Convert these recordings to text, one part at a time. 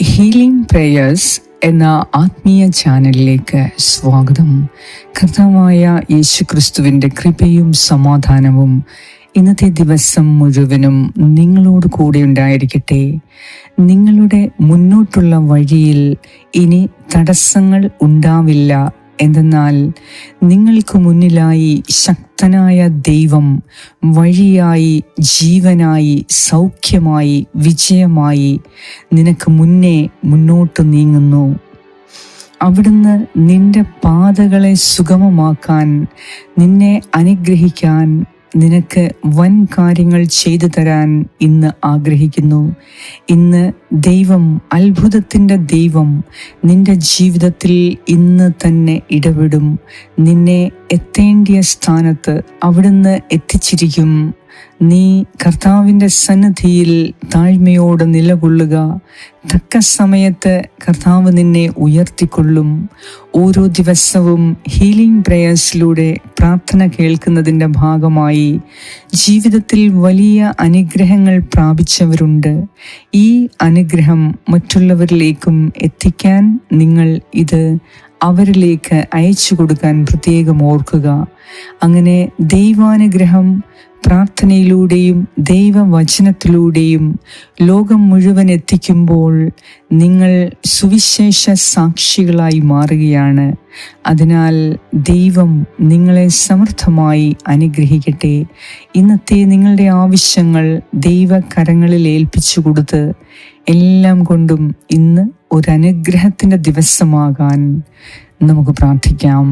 Healing prayers എന്ന ആത്മീയ ചാനലിലേക്ക് സ്വാഗതം. കർത്താവായ യേശുക്രിസ്തുവിൻ്റെ കൃപയും സമാധാനവും ഇന്നത്തെ ദിവസം മുഴുവനും നിങ്ങളോട് കൂടെ ഉണ്ടായിരിക്കട്ടെ. നിങ്ങളുടെ മുന്നോട്ടുള്ള വഴിയിൽ ഇനി തടസ്സങ്ങൾ ഉണ്ടാവില്ല. എന്തെന്നാൽ നിങ്ങൾക്ക് മുന്നിലായി ശക്തനായ ദൈവം വഴിയായി, ജീവനായി, സൗഖ്യമായി, വിജയമായി നിനക്ക് മുന്നോട്ട് നീങ്ങുന്നു. അവിടുന്ന് നിന്റെ പാതകളെ സുഗമമാക്കാൻ, നിന്നെ അനുഗ്രഹിക്കാൻ, നിനക്ക് വൻ കാര്യങ്ങൾ ചെയ്തു തരാൻ ഇന്ന് ആഗ്രഹിക്കുന്നു. ഇന്ന് ദൈവം, അത്ഭുതത്തിൻ്റെ ദൈവം നിന്റെ ജീവിതത്തിൽ ഇന്ന് തന്നെ ഇടപെടും. നിന്നെ എത്തേണ്ടിയ സ്ഥാനത്ത് അവിടുന്ന് എത്തിച്ചിരിക്കും. നീ കർത്താവിൻ്റെ സന്നിധിയിൽ താഴ്മയോടെ നിലകൊള്ളുക. തക്ക സമയത്ത് കർത്താവ് നിന്നെ ഉയർത്തിക്കൊള്ളും. ഓരോ ദിവസവും ഹീലിംഗ് പ്രേയേഴ്സിലൂടെ പ്രാർത്ഥന കേൾക്കുന്നതിൻ്റെ ഭാഗമായി ജീവിതത്തിൽ വലിയ അനുഗ്രഹങ്ങൾ പ്രാപിച്ചവരുണ്ട്. ഈ അനുഗ്രഹം മറ്റുള്ളവരിലേക്കും എത്തിക്കാൻ നിങ്ങൾ ഇത് അവരിലേക്ക് അയച്ചു കൊടുക്കാൻ പ്രത്യേകം ഓർക്കുക. അങ്ങനെ ദൈവാനുഗ്രഹം പ്രാർത്ഥനയിലൂടെയും ദൈവവചനത്തിലൂടെയും ലോകം മുഴുവൻ എത്തിക്കുമ്പോൾ നിങ്ങൾ സുവിശേഷ സാക്ഷികളായി മാറുകയാണ്. അതിനാൽ ദൈവം നിങ്ങളെ സമൃദ്ധമായി അനുഗ്രഹിക്കട്ടെ. ഇന്നത്തെ നിങ്ങളുടെ ആവശ്യങ്ങൾ ദൈവകരങ്ങളിൽ ഏൽപ്പിച്ചു കൊടുത്ത് എല്ലാം കൊണ്ടും ഇന്ന് ഒരു അനുഗ്രഹത്തിൻ്റെ ദിവസമാകാൻ നമുക്ക് പ്രാർത്ഥിക്കാം.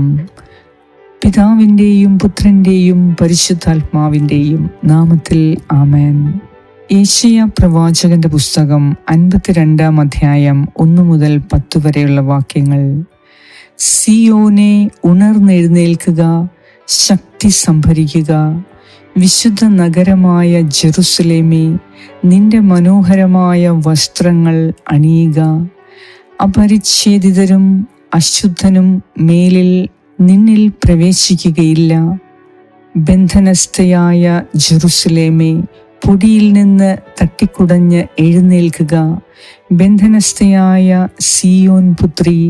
പിതാവിൻ്റെയും പുത്രൻ്റെയും പരിശുദ്ധാത്മാവിൻ്റെയും നാമത്തിൽ ആമേൻ. യേശയ്യാ പ്രവാചകന്റെ പുസ്തകം 52-ാം അധ്യായം 1 മുതൽ 10 വരെയുള്ള വാക്യങ്ങൾ. സിയോനെ, ഉണർന്നെഴുന്നേൽക്കുക, ശക്തി സംഭരിക്കുക. വിശുദ്ധ നഗരമായ ജെറുസലേമേ, നിന്റെ മനോഹരമായ വസ്ത്രങ്ങൾ അണിയുക. അപരിച്ഛേദിതരും അശുദ്ധനും മേലിൽ നിന്നിൽ പ്രവേശിക്കുകയില്ല. ബന്ധനസ്ഥയായ ജെറുസലേമേ, പൊടിയിൽ നിന്ന് തട്ടിക്കുടഞ്ഞ് എഴുന്നേൽക്കുക. ബന്ധനസ്ഥയായ സിയോൻ പുത്രി,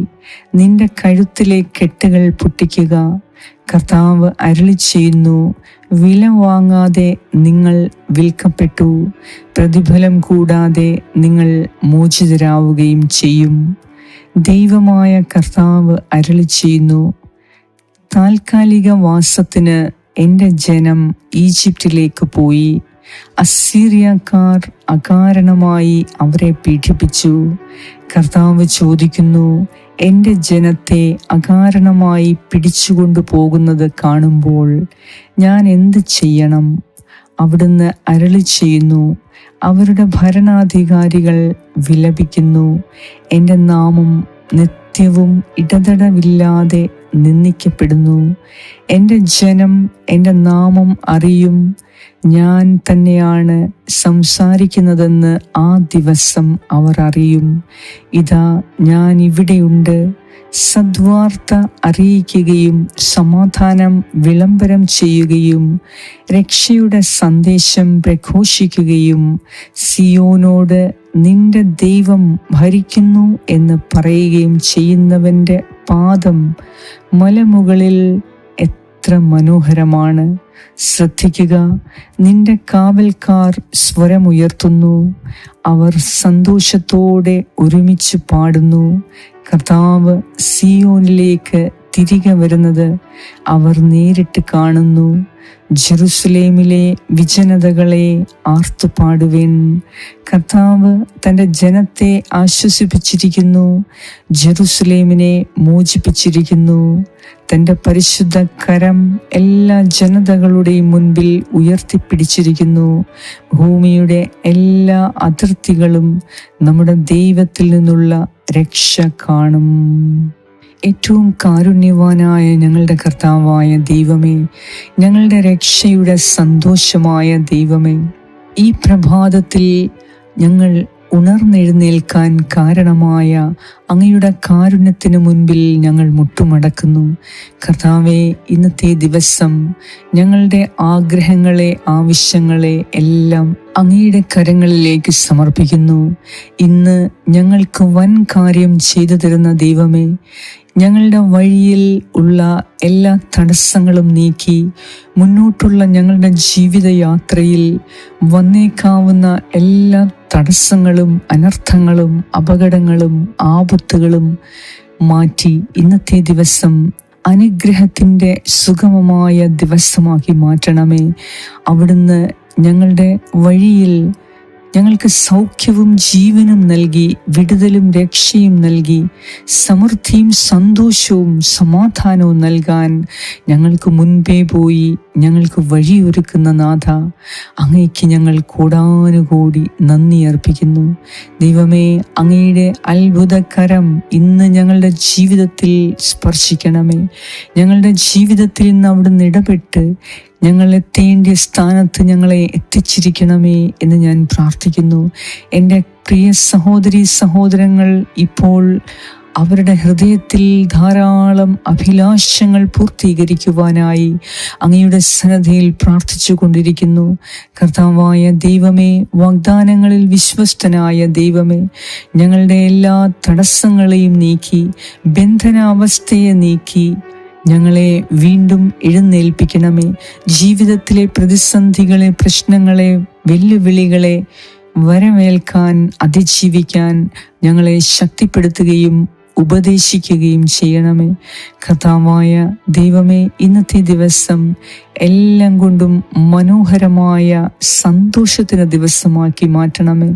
നിന്റെ കഴുത്തിലെ കെട്ടുകൾ പൊട്ടിക്കുക. കർത്താവ് അരുളിച്ചെയ്യുന്നു, വില വാങ്ങാതെ നിങ്ങൾ വിൽക്കപ്പെട്ടു, പ്രതിഫലം കൂടാതെ നിങ്ങൾ മോചിതരാവുകയും ചെയ്യും. ദൈവമായ കർത്താവ് അരുളിച്ചെയ്യുന്നു, താൽക്കാലിക വാസത്തിന് എൻ്റെ ജനം ഈജിപ്തിലേക്ക് പോയി. അസീറിയക്കാർ അകാരണമായി അവരെ പീഡിപ്പിച്ചു. കർത്താവ് ചോദിക്കുന്നു, എൻ്റെ ജനത്തെ അകാരണമായി പിടിച്ചുകൊണ്ടു പോകുന്നത് കാണുമ്പോൾ ഞാൻ എന്ത് ചെയ്യണം? അവിടുന്ന് അരുളിച്ചെയ്യുന്നു, അവരുടെ ഭരണാധികാരികൾ വിലപിക്കുന്നു. എൻ്റെ നാമം നിത്യവും ഇടതടവില്ലാതെ നിന്ദിക്കപ്പെടുന്നു. എൻ്റെ ജനം എൻ്റെ നാമം അറിയും. ഞാൻ തന്നെയാണ് സംസാരിക്കുന്നതെന്ന് ആ ദിവസം അവർ അറിയും. ഇതാ, ഞാൻ ഇവിടെയുണ്ട്. സദ്വാർത്ത അറിയിക്കുകയും സമാധാനം വിളംബരം ചെയ്യുകയും രക്ഷയുടെ സന്ദേശം പ്രഘോഷിക്കുകയും സിയോനോട് നിന്റെ ദൈവം ഭരിക്കുന്നു എന്ന് പറയുകയും ചെയ്യുന്നവൻ്റെ പാദം മലമുകളിൽ എത്ര മനോഹരമാണ്. ശ്രദ്ധിക്കുക, നിന്റെ കാവൽക്കാർ സ്വരമുയർത്തുന്നു. അവർ സന്തോഷത്തോടെ ഒരുമിച്ച് പാടുന്നു. കർത്താവ് സിയോനിലേക്ക് തിരികെ വരുന്നത് അവർ നേരിട്ട് കാണുന്നു. ജെറുസലേമിലെ വിജനതകളെ ആർത്തുപാടുവിൻ. കർത്താവ് തൻ്റെ ജനത്തെ ആശ്വസിപ്പിച്ചിരിക്കുന്നു. ജെറുസലേമിനെ മോചിപ്പിച്ചിരിക്കുന്നു. തൻ്റെ പരിശുദ്ധ കരം എല്ലാ ജനതകളുടെയും മുൻപിൽ ഉയർത്തിപ്പിടിച്ചിരിക്കുന്നു. ഭൂമിയുടെ എല്ലാ അതിർത്തികളും നമ്മുടെ ദൈവത്തിൽ നിന്നുള്ള രക്ഷ കാണും. ഏറ്റവും കാരുണ്യവാനായ ഞങ്ങളുടെ കർത്താവായ ദൈവമേ, ഞങ്ങളുടെ രക്ഷയുടെ സന്തോഷമായ ദൈവമേ, ഈ പ്രഭാതത്തിൽ ഞങ്ങൾ ഉണർന്നെഴുന്നേൽക്കാൻ കാരണമായ അങ്ങയുടെ കാരുണ്യത്തിന് മുൻപിൽ ഞങ്ങൾ മുട്ടുമടക്കുന്നു. കർത്താവേ, ഇന്നത്തെ ദിവസം ഞങ്ങളുടെ ആഗ്രഹങ്ങളെ, ആവശ്യങ്ങളെ എല്ലാം അങ്ങയുടെ കരങ്ങളിലേക്ക് സമർപ്പിക്കുന്നു. ഇന്ന് ഞങ്ങൾക്ക് വൻ കാര്യം ചെയ്തു തരുന്ന ദൈവമേ, ഞങ്ങളുടെ വഴിയിൽ ഉള്ള എല്ലാ തടസ്സങ്ങളും നീക്കി മുന്നോട്ടുള്ള ഞങ്ങളുടെ ജീവിതയാത്രയിൽ വന്നേക്കാവുന്ന എല്ലാ തടസ്സങ്ങളും, അനർത്ഥങ്ങളും, അപകടങ്ങളും, ആപത്തുകളും മാറ്റി ഇന്നത്തെ ദിവസം അനുഗ്രഹത്തിൻ്റെ സുഗമമായ ദിവസമാക്കി മാറ്റണമേ. അവിടുന്ന് ഞങ്ങളുടെ വഴിയിൽ ഞങ്ങൾക്ക് സൗഖ്യവും ജീവനും നൽകി, വിടുതലും രക്ഷയും നൽകി, സമൃദ്ധിയും സന്തോഷവും സമാധാനവും നൽകാൻ ഞങ്ങൾക്ക് മുൻപേ പോയി ഞങ്ങൾക്ക് വഴിയൊരുക്കുന്ന നാഥ, അങ്ങയ്ക്ക് ഞങ്ങൾ കോടാനുകോടി നന്ദി അർപ്പിക്കുന്നു. ദൈവമേ, അങ്ങയുടെ അത്ഭുതകരം ഇന്ന് ഞങ്ങളുടെ ജീവിതത്തിൽ സ്പർശിക്കണമേ. ഞങ്ങളുടെ ജീവിതത്തിൽ ഇന്ന് അവിടുന്ന് ഇടപെട്ട് ഞങ്ങൾ എത്തേണ്ട സ്ഥാനത്ത് ഞങ്ങളെ എത്തിച്ചിരിക്കണമേ എന്ന് ഞാൻ പ്രാർത്ഥിക്കുന്നു. എൻ്റെ പ്രിയ സഹോദരീ സഹോദരങ്ങൾ ഇപ്പോൾ അവരുടെ ഹൃദയത്തിൽ ധാരാളം അഭിലാഷങ്ങൾ പൂർത്തീകരിക്കുവാനായി അങ്ങയുടെ സന്നിധിയിൽ പ്രാർത്ഥിച്ചു കൊണ്ടിരിക്കുന്നു. കർത്താവായ ദൈവമേ, വാഗ്ദാനങ്ങളിൽ വിശ്വസ്തനായ ദൈവമേ, ഞങ്ങളുടെ എല്ലാ തടസ്സങ്ങളെയും നീക്കി, ബന്ധനാവസ്ഥയെ നീക്കി ഞങ്ങളെ വീണ്ടും എഴുന്നേൽപ്പിക്കണമേ. ജീവിതത്തിലെ പ്രതിസന്ധികളെ, പ്രശ്നങ്ങളെ, വെല്ലുവിളികളെ വരവേൽക്കാൻ, അതിജീവിക്കാൻ ഞങ്ങളെ ശക്തിപ്പെടുത്തുകയും ഉപദേശിക്കുകയും ചെയ്യണമേ. കർത്താവായ ദൈവമേ, ഇന്നത്തെ ദിവസം എല്ലാം കൊണ്ടും മനോഹരമായ സന്തോഷത്തിന് ദിവസമാക്കി മാറ്റണമേ.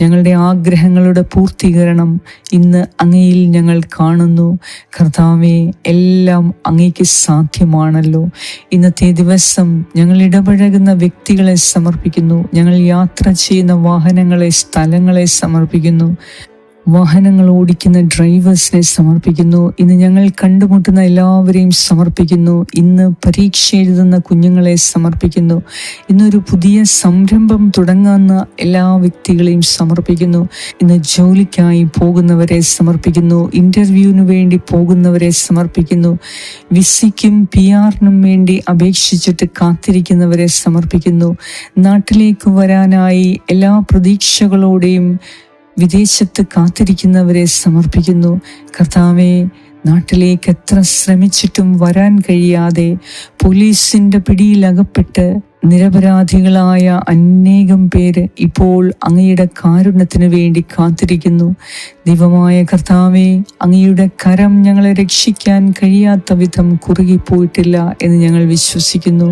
ഞങ്ങളുടെ ആഗ്രഹങ്ങളുടെ പൂർത്തീകരണം ഇന്ന് അങ്ങയിൽ ഞങ്ങൾ കാണുന്നു. കർത്താവേ, എല്ലാം അങ്ങയ്ക്ക് സാധ്യമാണല്ലോ. ഇന്നത്തെ ദിവസം ഞങ്ങൾ ഇടപഴകുന്ന വ്യക്തികളെ സമർപ്പിക്കുന്നു. ഞങ്ങൾ യാത്ര ചെയ്യുന്ന വാഹനങ്ങളെ, സ്ഥലങ്ങളെ സമർപ്പിക്കുന്നു. വാഹനങ്ങൾ ഓടിക്കുന്ന ഡ്രൈവേഴ്സിനെ സമർപ്പിക്കുന്നു. ഇന്ന് ഞങ്ങൾ കണ്ടുമുട്ടുന്ന എല്ലാവരെയും സമർപ്പിക്കുന്നു. ഇന്ന് പരീക്ഷ എഴുതുന്ന കുഞ്ഞുങ്ങളെ സമർപ്പിക്കുന്നു. ഇന്നൊരു പുതിയ സംരംഭം തുടങ്ങുന്ന എല്ലാ വ്യക്തികളെയും സമർപ്പിക്കുന്നു. ഇന്ന് ജോലിക്കായി പോകുന്നവരെ സമർപ്പിക്കുന്നു. ഇൻ്റർവ്യൂവിന് വേണ്ടി പോകുന്നവരെ സമർപ്പിക്കുന്നു. വിസയ്ക്കും PR-നും വേണ്ടി അപേക്ഷിച്ചിട്ട് കാത്തിരിക്കുന്നവരെ സമർപ്പിക്കുന്നു. നാട്ടിലേക്ക് വരാനായി എല്ലാ പ്രതീക്ഷകളോടെയും വിദേശത്ത് കാത്തിരിക്കുന്നവരെ സമർപ്പിക്കുന്നു. കർത്താവേ, നാട്ടിലേക്ക് എത്ര ശ്രമിച്ചിട്ടും വരാൻ കഴിയാതെ പോലീസിൻ്റെ പിടിയിലകപ്പെട്ട് നിരപരാധികളായ അനേകം പേര് ഇപ്പോൾ അങ്ങയുടെ കാരുണ്യത്തിന് വേണ്ടി കാത്തിരിക്കുന്നു. ദൈവമായ കർത്താവേ, അങ്ങയുടെ കരം ഞങ്ങളെ രക്ഷിക്കാൻ കഴിയാത്ത വിധം കുറുകിപ്പോയിട്ടില്ല എന്ന് ഞങ്ങൾ വിശ്വസിക്കുന്നു.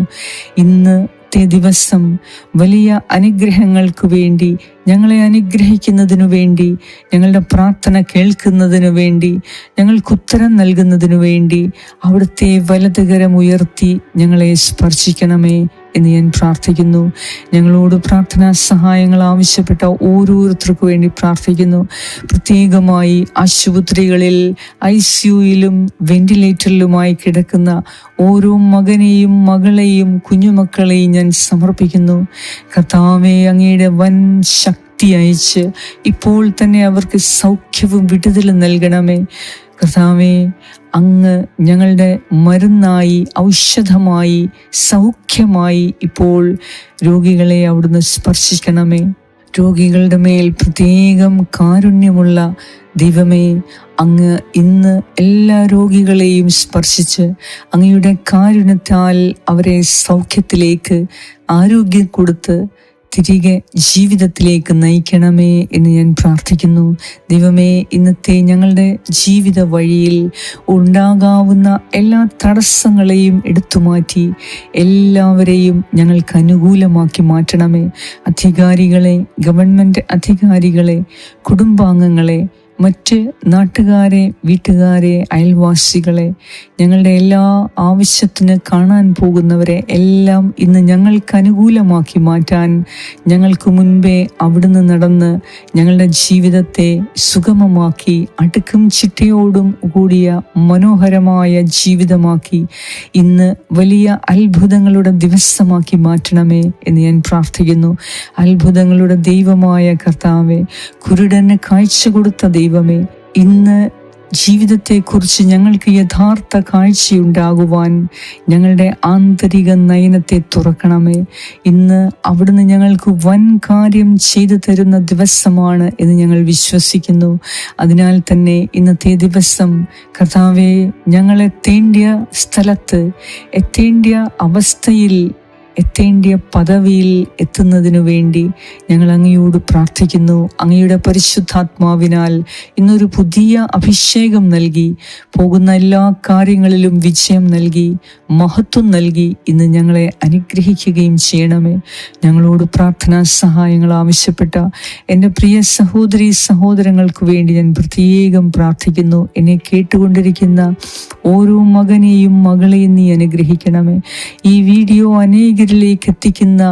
ഇന്നത്തെ ദിവസം വലിയ അനുഗ്രഹങ്ങൾക്ക് വേണ്ടി, ഞങ്ങളെ അനുഗ്രഹിക്കുന്നതിനു വേണ്ടി, ഞങ്ങളുടെ പ്രാർത്ഥന കേൾക്കുന്നതിനു വേണ്ടി, ഞങ്ങൾക്ക് ഉത്തരം നൽകുന്നതിനു വേണ്ടി അവിടുത്തെ വലതുകരം ഉയർത്തി ഞങ്ങളെ സ്പർശിക്കണമേ എന്ന് ഞാൻ പ്രാർത്ഥിക്കുന്നു. ഞങ്ങളോട് പ്രാർത്ഥനാ സഹായങ്ങൾ ആവശ്യപ്പെട്ട ഓരോരുത്തർക്കു വേണ്ടി പ്രാർത്ഥിക്കുന്നു. പ്രത്യേകമായി ആശുപത്രികളിൽ ICUയിലും വെന്റിലേറ്ററിലുമായി കിടക്കുന്ന ഓരോ മകനെയും മകളെയും കുഞ്ഞുമക്കളെയും ഞാൻ സമർപ്പിക്കുന്നു. കർത്താവേ, അങ്ങയുടെ വൻ ശക്തി അയച്ച് ഇപ്പോൾ തന്നെ അവർക്ക് സൗഖ്യവും വിടുതലും നൽകണമേ. കർത്താവേ, അങ്ങ് ഞങ്ങളുടെ മരുന്നായി, ഔഷധമായി, സൗഖ്യമായി ഇപ്പോൾ രോഗികളെ അവിടുന്ന് സ്പർശിക്കണമേ. രോഗികളുടെ മേൽ പ്രത്യേകം കാരുണ്യമുള്ള ദൈവമേ, അങ്ങ് ഇന്ന് എല്ലാ രോഗികളെയും സ്പർശിച്ച് അങ്ങയുടെ കാരുണ്യത്താൽ അവരെ സൗഖ്യത്തിലേക്ക്, ആരോഗ്യം കൊടുത്ത് തിരികെ ജീവിതത്തിലേക്ക് നയിക്കണമേ എന്ന് ഞാൻ പ്രാർത്ഥിക്കുന്നു. ദൈവമേ, ഇന്നത്തെ ഞങ്ങളുടെ ജീവിത വഴിയിൽ ഉണ്ടാകാവുന്ന എല്ലാ തടസ്സങ്ങളെയും എടുത്തുമാറ്റി എല്ലാവരെയും ഞങ്ങൾക്ക് അനുകൂലമാക്കി മാറ്റണമേ. അധികാരികളെ, ഗവൺമെൻറ് അധികാരികളെ, കുടുംബാംഗങ്ങളെ, മറ്റ് നാട്ടുകാരെ, വീട്ടുകാരെ, അയൽവാസികളെ, ഞങ്ങളുടെ എല്ലാ ആവശ്യത്തിന് കാണാൻ പോകുന്നവരെ എല്ലാം ഇന്ന് ഞങ്ങൾക്ക് അനുകൂലമാക്കി മാറ്റാൻ ഞങ്ങൾക്ക് മുൻപേ അവിടുന്ന് നടന്ന് ഞങ്ങളുടെ ജീവിതത്തെ സുഗമമാക്കി അടുക്കും ചിട്ടയോടും കൂടിയ മനോഹരമായ ജീവിതമാക്കി ഇന്ന് വലിയ അത്ഭുതങ്ങളുടെ ദിവസമാക്കി മാറ്റണമേ എന്ന് ഞാൻ പ്രാർത്ഥിക്കുന്നു. അത്ഭുതങ്ങളുടെ ദൈവമായ കർത്താവേ, കുരുടന് കാഴ്ച കൊടുത്ത ദൈവമേ, ഇന്ന് ജീവിതത്തെക്കുറിച്ച് ഞങ്ങൾക്ക് യഥാർത്ഥ കാഴ്ചയുണ്ടാകുവാൻ ഞങ്ങളുടെ ആന്തരിക നയനത്തെ തുറക്കണമേ. ഇന്ന് അവിടുന്ന് ഞങ്ങൾക്ക് വൻ കാര്യം ചെയ്തു തരുന്ന ദിവസമാണ് എന്ന് ഞങ്ങൾ വിശ്വസിക്കുന്നു. അതിനാൽ തന്നെ ഇന്നത്തെ ദിവസം കർത്താവേ, ഞങ്ങളെത്തേണ്ടിയ സ്ഥലത്ത്, എത്തേണ്ടിയ അവസ്ഥയിൽ, എത്തേണ്ടിയ പദവിയിൽ എത്തുന്നതിനു വേണ്ടി ഞങ്ങൾ അങ്ങയോട് പ്രാർത്ഥിക്കുന്നു. അങ്ങയുടെ പരിശുദ്ധാത്മാവിനാൽ ഇന്നൊരു പുതിയ അഭിഷേകം നൽകി, പോകുന്ന എല്ലാ കാര്യങ്ങളിലും വിജയം നൽകി, മഹത്വം നൽകി ഇന്ന് ഞങ്ങളെ അനുഗ്രഹിക്കുകയും ചെയ്യണമേ. ഞങ്ങളോട് പ്രാർത്ഥനാ സഹായങ്ങൾ ആവശ്യപ്പെട്ട എൻ്റെ പ്രിയ സഹോദരി സഹോദരങ്ങൾക്ക് വേണ്ടി ഞാൻ പ്രത്യേകം പ്രാർത്ഥിക്കുന്നു. എന്നെ കേട്ടുകൊണ്ടിരിക്കുന്ന ഓരോ മകനെയും മകളെയും നീ അനുഗ്രഹിക്കണമേ. ഈ വീഡിയോ അനേകരിലേക്ക് എത്തിക്കുന്ന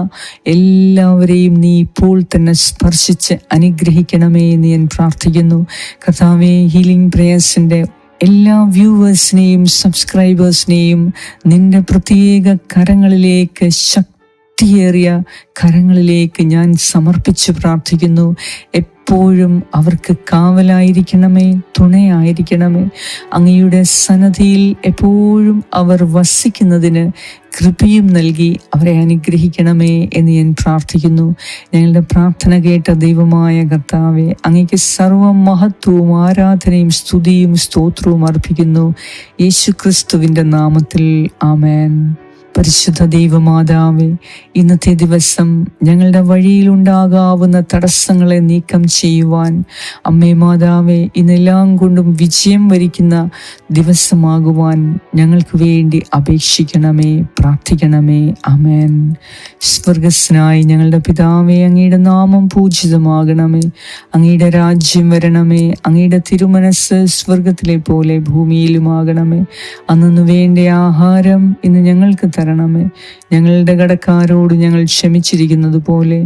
എല്ലാവരെയും നീ ഇപ്പോൾ തന്നെ സ്പർശിച്ച് അനുഗ്രഹിക്കണമേ എന്ന് ഞാൻ പ്രാർത്ഥിക്കുന്നു. കർത്താവേ, ഹീലിംഗ് പ്രേയേഴ്സിൻ്റെ എല്ലാ വ്യൂവേഴ്സിനെയും സബ്സ്ക്രൈബേഴ്സിനെയും നിന്റെ പ്രത്യേക കരങ്ങളിലേക്ക്, ശക്തിയേറിയ കരങ്ങളിലേക്ക് ഞാൻ സമർപ്പിച്ച് പ്രാർത്ഥിക്കുന്നു. എപ്പോഴും അവർക്ക് കാവലായിരിക്കണമേ, തുണയായിരിക്കണമേ. അങ്ങയുടെ സന്നദ്ധിയിൽ എപ്പോഴും അവർ വസിക്കുന്നതിന് കൃപയും നൽകി അവരെ അനുഗ്രഹിക്കണമേ എന്ന് ഞാൻ പ്രാർത്ഥിക്കുന്നു. ഞങ്ങളുടെ പ്രാർത്ഥന കേട്ട ദൈവമായ കർത്താവെ, അങ്ങയ്ക്ക് സർവ്വ മഹത്വവും ആരാധനയും സ്തുതിയും സ്തോത്രവും അർപ്പിക്കുന്നു. യേശുക്രിസ്തുവിൻ്റെ നാമത്തിൽ ആമേൻ. പരിശുദ്ധ ദൈവമാതാവേ, ഇന്നത്തെ ദിവസം ഞങ്ങളുടെ വഴിയിലുണ്ടാകാവുന്ന തടസ്സങ്ങളെ നീക്കം ചെയ്യുവാൻ അമ്മേ മാതാവേ, ഇന്നെല്ലാം കൊണ്ടും വിജയം വരിക്കുന്ന ദിവസമാകുവാൻ ഞങ്ങൾക്ക് വേണ്ടി അപേക്ഷിക്കണമേ, പ്രാർത്ഥിക്കണമേ. ആമേൻ. സ്വർഗസ്നായി ഞങ്ങളുടെ പിതാവേ, അങ്ങയുടെ നാമം പൂജിതമാകണമേ, അങ്ങയുടെ രാജ്യം വരണമേ, അങ്ങയുടെ തിരുമനസ് സ്വർഗത്തിലെ പോലെ ഭൂമിയിലുമാകണമേ. അന്നു വേണ്ട ആഹാരം ഇന്ന് ഞങ്ങൾക്ക് തരണമേ. ഞങ്ങളുടെ കടക്കാരോട് ഞങ്ങൾ ക്ഷമിച്ചിരിക്കുന്നത് പോലെ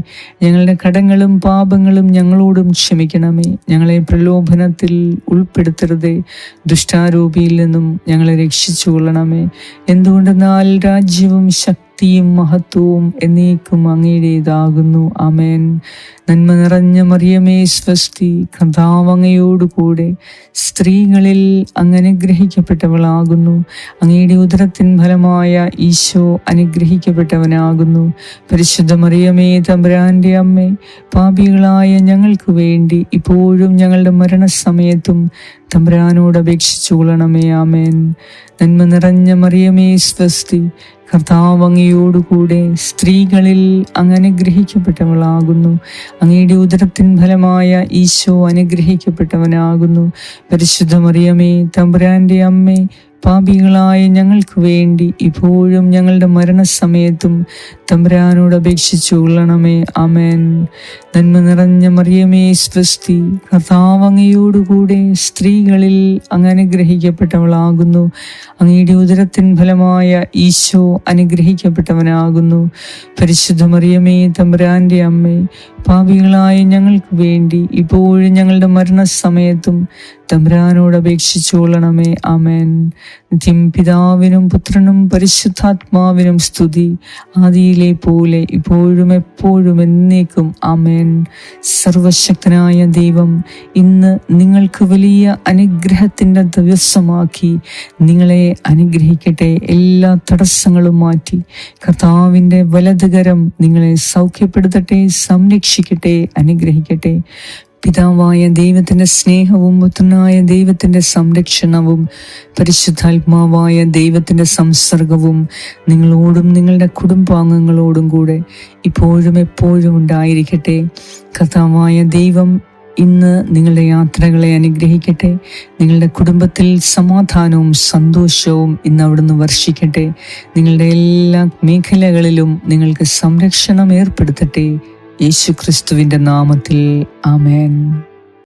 ഞങ്ങളുടെ കടങ്ങളും പാപങ്ങളും ഞങ്ങളോടും ക്ഷമിക്കണമേ. ഞങ്ങളെ പ്രലോഭനത്തിൽ ഉൾപ്പെടുത്തരുതേ, ദുഷ്ടാരൂപിയിൽ നിന്നും ഞങ്ങളെ രക്ഷിച്ചു കൊള്ളണമേ. എന്തുകൊണ്ടെന്നാൽ രാജ്യവും ശക്തിയും മഹത്വവും എന്നേക്കും അങ്ങയുടേതാകുന്നു. ആമേൻ. നന്മ നിറഞ്ഞ മറിയമേ സ്വസ്തി, കർത്താവ് അങ്ങയോടുകൂടെ സ്ത്രീകളിൽ അങ്ങ് അനുഗ്രഹിക്കപ്പെട്ടവളാകുന്നു. അങ്ങയുടെ ഉദരത്തിൻ ഫലമായ ഈശോ അനുഗ്രഹിക്കപ്പെട്ടവനാകുന്നു. പരിശുദ്ധ മറിയമേ, തമ്പുരാന്റെ അമ്മേ, പാപികളായ ഞങ്ങൾക്ക് വേണ്ടി ഇപ്പോഴും ഞങ്ങളുടെ മരണസമയത്തും തമ്പുരാനോട് അപേക്ഷിച്ചു കൊള്ളണമേ. ആമേൻ. നന്മ നിറഞ്ഞ മറിയമേ സ്വസ്തി, കർത്താവ് അങ്ങയോടുകൂടെ സ്ത്രീകളിൽ അങ്ങ് അനുഗ്രഹിക്കപ്പെട്ടവളാകുന്നു. അങ്ങയുടെ ഉദരത്തിൻ ഫലമായ ഈശോ അനുഗ്രഹിക്കപ്പെട്ടവനാകുന്നു. പരിശുദ്ധ മറിയമേ, തമ്പുരാന്റെ അമ്മേ, പാപികളായ ഞങ്ങൾക്ക് വേണ്ടി ഇപ്പോഴും ഞങ്ങളുടെ മരണസമയത്തും തമ്പുരാനോട് അപേക്ഷിച്ചു കൊള്ളണമേ. ആമേൻ. നന്മ നിറഞ്ഞ മറിയമേ സ്വസ്തി, കർത്താവ് അങ്ങയോടുകൂടെ സ്ത്രീകളിൽ അങ്ങ് അനുഗ്രഹിക്കപ്പെട്ടവളാകുന്നു. അങ്ങയുടെ ഉദരത്തിൻ ഫലമായ ഈശോ അനുഗ്രഹിക്കപ്പെട്ടവനാകുന്നു. പരിശുദ്ധ മറിയമേ, തമ്പുരാന്റെ അമ്മേ, പാപികളായ ഞങ്ങൾക്ക് വേണ്ടി ഇപ്പോഴും ഞങ്ങളുടെ മരണസമയത്തും തമ്പുരാനോട് അപേക്ഷിച്ചു കൊള്ളണമേ. ആമേൻ. നിത്യം പിതാവിനും പുത്രനും പരിശുദ്ധാത്മാവിനും സ്തുതി, ആദിയിലെ പോലെ ഇപ്പോഴും എപ്പോഴും എന്നേക്കും. ആമേൻ. സർവശക്തനായ ദൈവം ഇന്ന് നിങ്ങൾക്ക് വലിയ അനുഗ്രഹത്തിൻ്റെ ദിവസമാക്കി നിങ്ങളെ അനുഗ്രഹിക്കട്ടെ. എല്ലാ തടസ്സങ്ങളും മാറ്റി കർത്താവിൻ്റെ വലതുകരം നിങ്ങളെ സൗഖ്യപ്പെടുത്തട്ടെ, സംരക്ഷിക്കട്ടെ, അനുഗ്രഹിക്കട്ടെ. പിതാവായ ദൈവത്തിൻ്റെ സ്നേഹവും പുത്രനായ ദൈവത്തിൻ്റെ സംരക്ഷണവും പരിശുദ്ധാത്മാവായ ദൈവത്തിൻ്റെ സംസർഗവും നിങ്ങളോടും നിങ്ങളുടെ കുടുംബാംഗങ്ങളോടും കൂടെ ഇപ്പോഴും എപ്പോഴും ഉണ്ടായിരിക്കട്ടെ. കർത്താവായ ദൈവം ഇന്ന് നിങ്ങളുടെ യാത്രകളെ അനുഗ്രഹിക്കട്ടെ. നിങ്ങളുടെ കുടുംബത്തിൽ സമാധാനവും സന്തോഷവും ഇന്ന് അവിടുന്ന് വർഷിക്കട്ടെ. നിങ്ങളുടെ എല്ലാ മേഖലകളിലും നിങ്ങൾക്ക് സംരക്ഷണം ഏർപ്പെടുത്തട്ടെ. യേശുക്രിസ്തുവിൻ്റെ നാമത്തിൽ ആമേൻ.